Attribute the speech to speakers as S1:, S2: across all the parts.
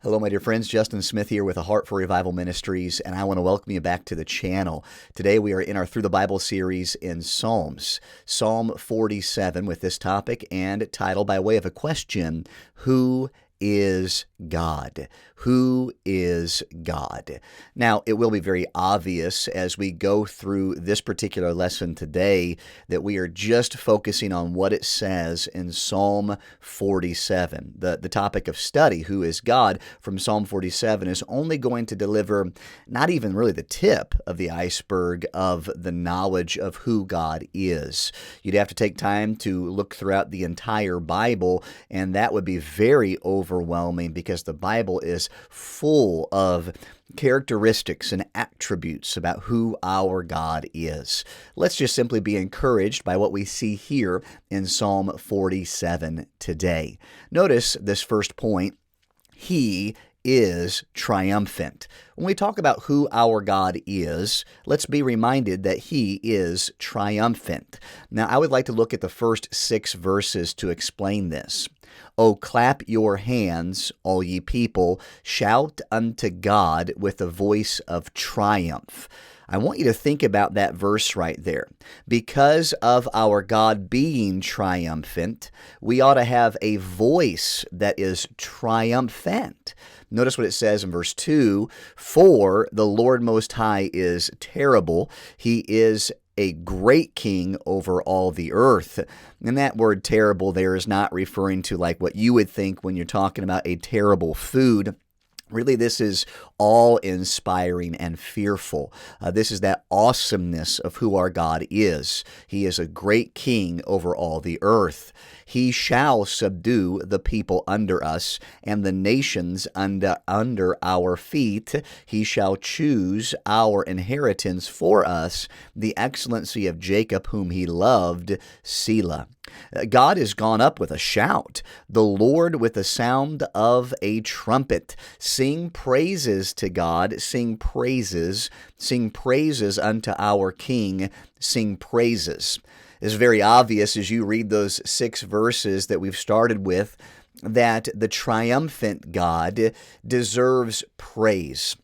S1: Hello, my dear friends. Justyn Smith here with A Heart for Revival Ministries, and I want to welcome you back to the channel. Today we are in our Through the Bible series in Psalms, Psalm 47, with this topic and title by way of a question: Who is God? Who is God? Now, it will be very obvious as we go through this particular lesson today that we are just focusing on what it says in Psalm 47. The topic of study, who is God, from Psalm 47 is only going to deliver not even really the tip of the iceberg of the knowledge of who God is. You'd have to take time to look throughout the entire Bible, and that would be very overwhelming because the Bible is full of characteristics and attributes about who our God is. Let's just simply be encouraged by what we see here in Psalm 47 today. Notice this first point: He is triumphant. When we talk about who our God is, let's be reminded that He is triumphant. Now, I would like to look at the first 6 verses to explain this. "O clap your hands, all ye people, shout unto God with a voice of triumph." I want you to think about that verse right there. Because of our God being triumphant, we ought to have a voice that is triumphant. Notice what it says in verse 2, "For the Lord Most High is terrible. He is a great king over all the earth." And that word terrible there is not referring to like what you would think when you're talking about a terrible food. Really, this is awe-inspiring and fearful. This is that awesomeness of who our God is. He is a great king over all the earth. "He shall subdue the people under us, and the nations under our feet. He shall choose our inheritance for us, the excellency of Jacob whom he loved, Selah." God is gone up with a shout, the Lord with the sound of a trumpet. Sing praises to God, sing praises unto our King, sing praises. It's very obvious as you read those 6 verses that we've started with that the triumphant God deserves praise.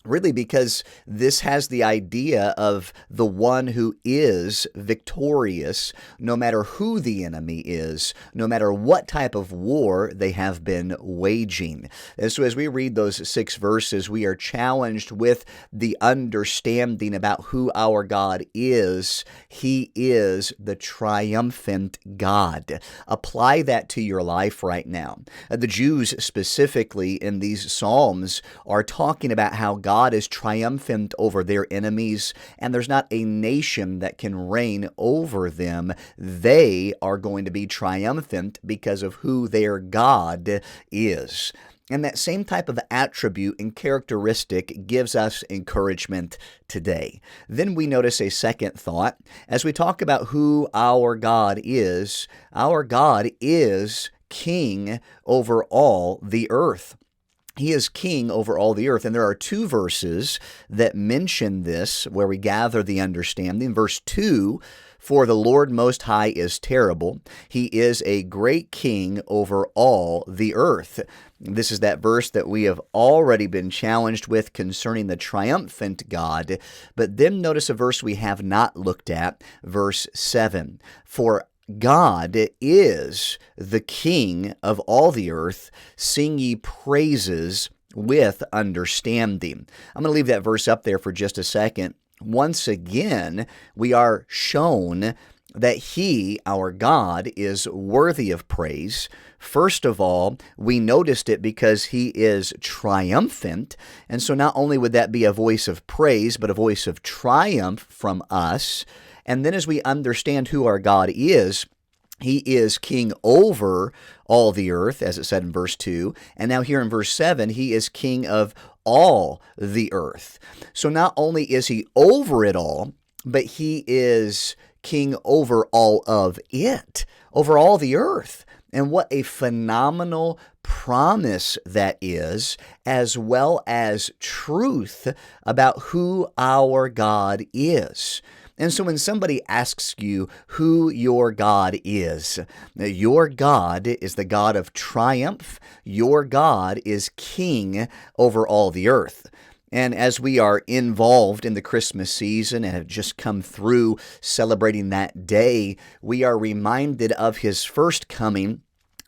S1: Really, because this has the idea of the one who is victorious, no matter who the enemy is, no matter what type of war they have been waging. And so as we read those 6 verses, we are challenged with the understanding about who our God is. He is the triumphant God. Apply that to your life right now. The Jews specifically in these Psalms are talking about how God is triumphant over their enemies, and there's not a nation that can reign over them. They are going to be triumphant because of who their God is. And that same type of attribute and characteristic gives us encouragement today. Then we notice a second thought. As we talk about who our God is king over all the earth. He is king over all the earth. And there are 2 verses that mention this where we gather the understanding. Verse 2, "For the Lord Most High is terrible. He is a great king over all the earth." This is that verse that we have already been challenged with concerning the triumphant God. But then notice a verse we have not looked at, verse 7. "For God is the King of all the earth. Sing ye praises with understanding." I'm going to leave that verse up there for just a second. Once again, we are shown that He, our God, is worthy of praise. First of all, we noticed it because He is triumphant. And so not only would that be a voice of praise, but a voice of triumph from us. And then as we understand who our God is, He is king over all the earth, as it said in verse 2. And now here in verse 7, He is king of all the earth. So not only is He over it all, but He is king over all of it, over all the earth. And what a phenomenal promise that is, as well as truth about who our God is. And so when somebody asks you who your God is, your God is the God of triumph. Your God is king over all the earth. And as we are involved in the Christmas season and have just come through celebrating that day, we are reminded of his first coming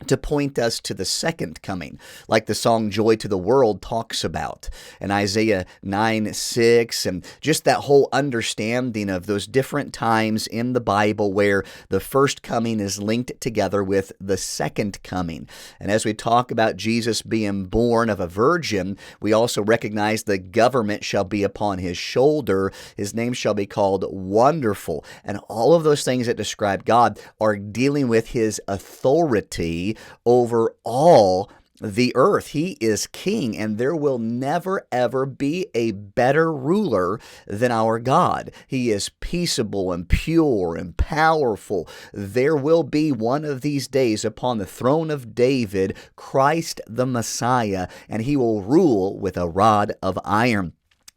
S1: to point us to the second coming, like the song Joy to the World talks about, and Isaiah 9:6, and just that whole understanding of those different times in the Bible where the first coming is linked together with the second coming. And as we talk about Jesus being born of a virgin, we also recognize the government shall be upon his shoulder. His name shall be called Wonderful. And all of those things that describe God are dealing with his authority over all the earth. He is king, and there will never, ever be a better ruler than our God. He is peaceable and pure and powerful. There will be one of these days upon the throne of David, Christ the Messiah, and he will rule with a rod of iron.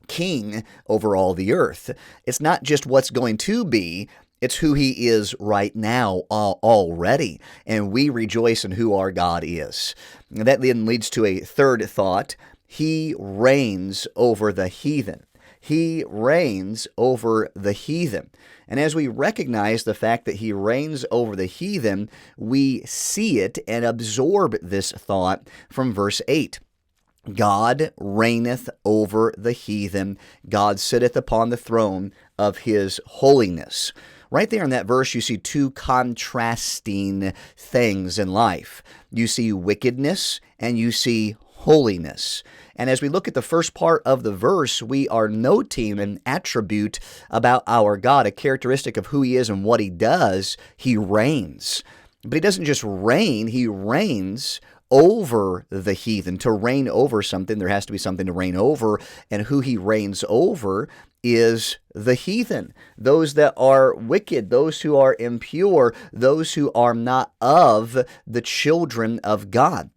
S1: King over all the earth. It's not just what's going to be, it's who he is right now already, and we rejoice in who our God is. And that then leads to a third thought. He reigns over the heathen. He reigns over the heathen. And as we recognize the fact that he reigns over the heathen, we see it and absorb this thought from verse 8. God reigneth over the heathen. God sitteth upon the throne of his holiness. Right there in that verse, you see two contrasting things in life. You see wickedness and you see holiness. And as we look at the first part of the verse, we are noting an attribute about our God, a characteristic of who he is and what he does. He reigns. But he doesn't just reign, he reigns over the heathen. To reign over something, there has to be something to reign over, and who he reigns over is the heathen, those that are wicked, those who are impure, those who are not of the children of God.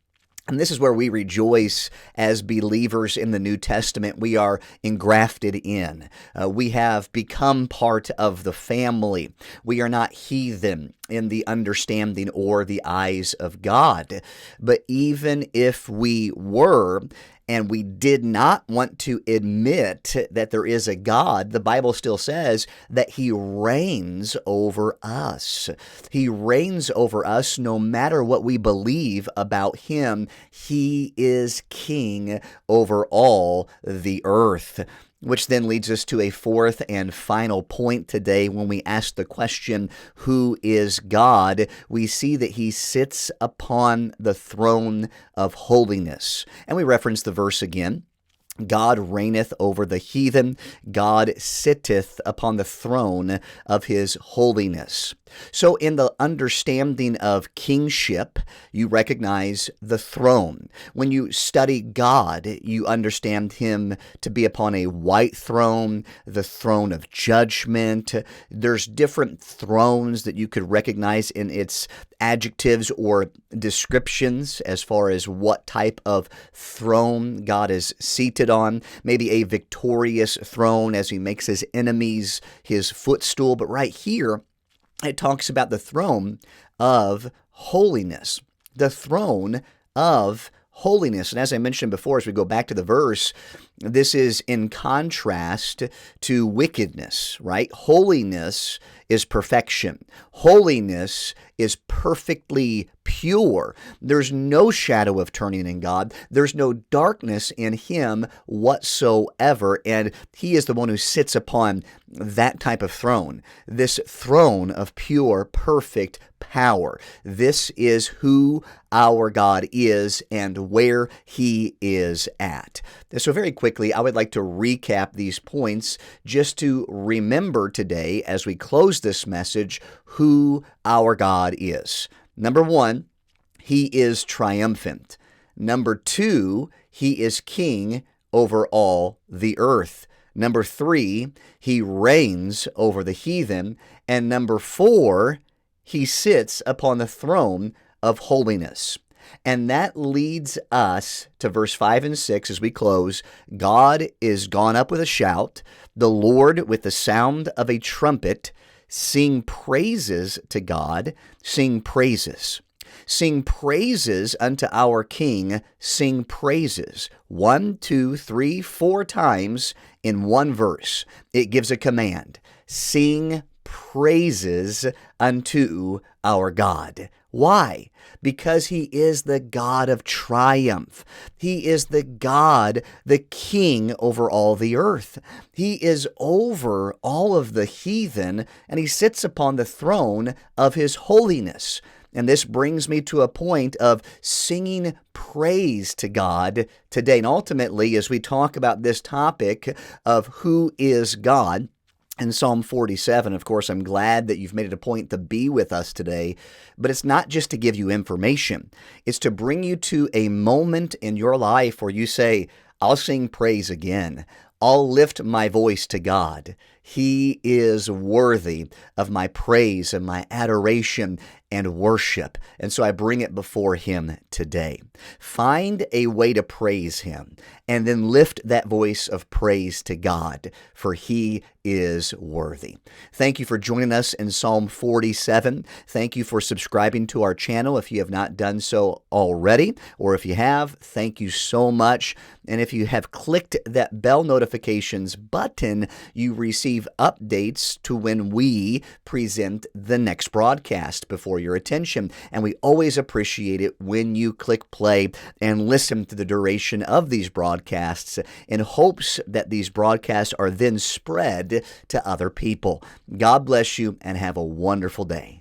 S1: And this is where we rejoice as believers in the New Testament. We are engrafted in. We have become part of the family. We are not heathen in the understanding or the eyes of God. But even if we were, and we did not want to admit that there is a God, the Bible still says that he reigns over us. He reigns over us no matter what we believe about him. He is king over all the earth. Which then leads us to a fourth and final point today when we ask the question, who is God? We see that he sits upon the throne of holiness. And we reference the verse again. God reigneth over the heathen. God sitteth upon the throne of his holiness. So in the understanding of kingship, you recognize the throne. When you study God, you understand him to be upon a white throne, the throne of judgment. There's different thrones that you could recognize in its adjectives or descriptions as far as what type of throne God is seated on. Maybe a victorious throne as he makes his enemies his footstool. But right here, it talks about the throne of holiness. The throne of holiness. And as I mentioned before, as we go back to the verse, this is in contrast to wickedness, right? Holiness is perfection. Holiness is perfectly pure. There's no shadow of turning in God. There's no darkness in him whatsoever. And he is the one who sits upon that type of throne, this throne of pure, perfect power. This is who our God is and where he is at. So very quickly, I would like to recap these points just to remember today as we close this message who our God is. Number one, he is triumphant. Number two, he is king over all the earth. Number three, he reigns over the heathen. And number four, he sits upon the throne of holiness. And that leads us to verse 5 and 6 as we close. God is gone up with a shout, the Lord with the sound of a trumpet. Sing praises to God, sing praises. Sing praises unto our King, sing praises. 1, 2, 3, 4 times in one verse. It gives a command. Sing praises unto our God. Why? Because He is the God of triumph. He is the God, the King over all the earth. He is over all of the heathen, and He sits upon the throne of His holiness. And this brings me to a point of singing praise to God today. And ultimately, as we talk about this topic of who is God, in Psalm 47, of course, I'm glad that you've made it a point to be with us today, but it's not just to give you information. It's to bring you to a moment in your life where you say, I'll sing praise again. I'll lift my voice to God. He is worthy of my praise and my adoration and worship. And so I bring it before Him today. Find a way to praise Him and then lift that voice of praise to God, for He is worthy. Thank you for joining us in Psalm 47. Thank you for subscribing to our channel if you have not done so already, or if you have, thank you so much. And if you have clicked that bell notifications button, you receive updates to when we present the next broadcast before your attention. And we always appreciate it when you click play and listen to the duration of these broadcasts in hopes that these broadcasts are then spread to other people. God bless you and have a wonderful day.